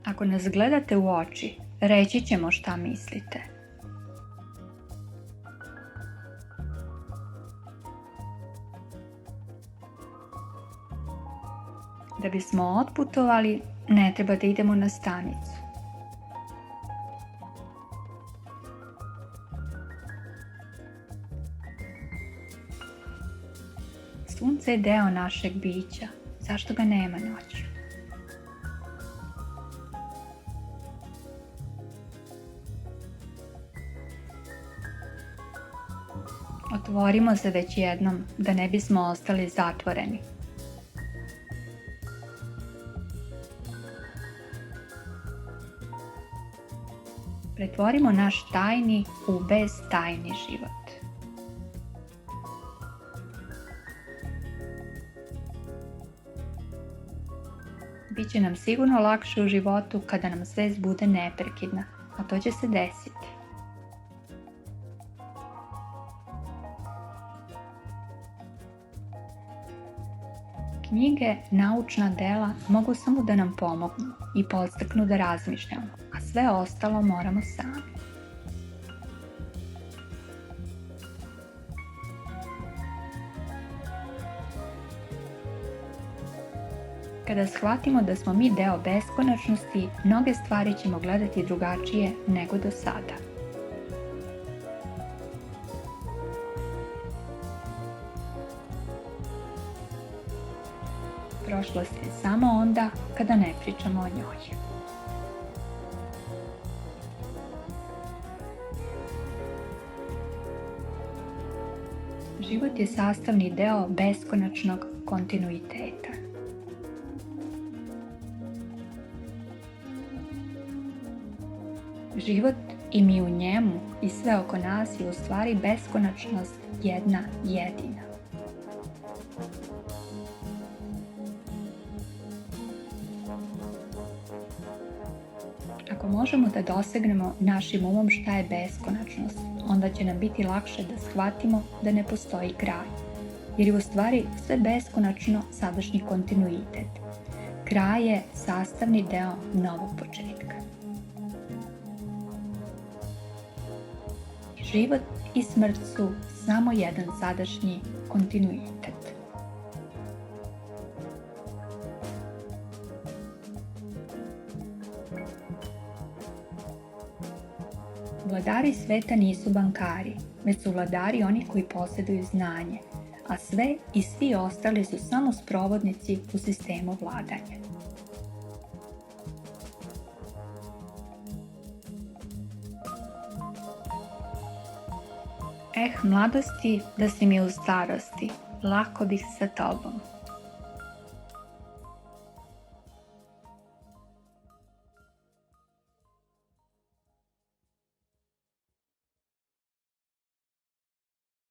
Ako nas gledate u oči, reći ćemo šta mislite. Da bismo otputovali, ne treba da idemo na stanicu. Sunce je deo našeg bića, zašto ga nema noću? Otvorimo se već jednom, da ne bismo ostali zatvoreni. Pretvorimo naš tajni u beztajni život. Biće nam sigurno lakše u životu kada nam svest bude neprekidna, a to će se desiti. Knjige, naučna dela mogu samo da nam pomognu i podstaknu da razmišljamo, a sve ostalo moramo sami. Kada shvatimo da smo mi deo beskonačnosti, mnoge stvari ćemo gledati drugačije nego do sada. Prošlost je samo onda kada ne pričamo o njoj. Život je sastavni deo beskonačnog kontinuiteta. Život i mi u njemu i sve oko nas je u stvari beskonačnost jedna jedina. Ako možemo da dosegnemo našim umom šta je beskonačnost, onda će nam biti lakše da shvatimo da ne postoji kraj, jer je u stvari sve beskonačno sadašnji kontinuitet. Kraj je sastavni deo novog početka. Život i smrt su samo jedan sadašnji kontinuitet. Vladari sveta nisu bankari, već su vladari oni koji posjeduju znanje, a sve i svi ostali su samo sprovodnici u sistemu vladanja. Mladosti, da si mi u starosti, lako bih sa tobom.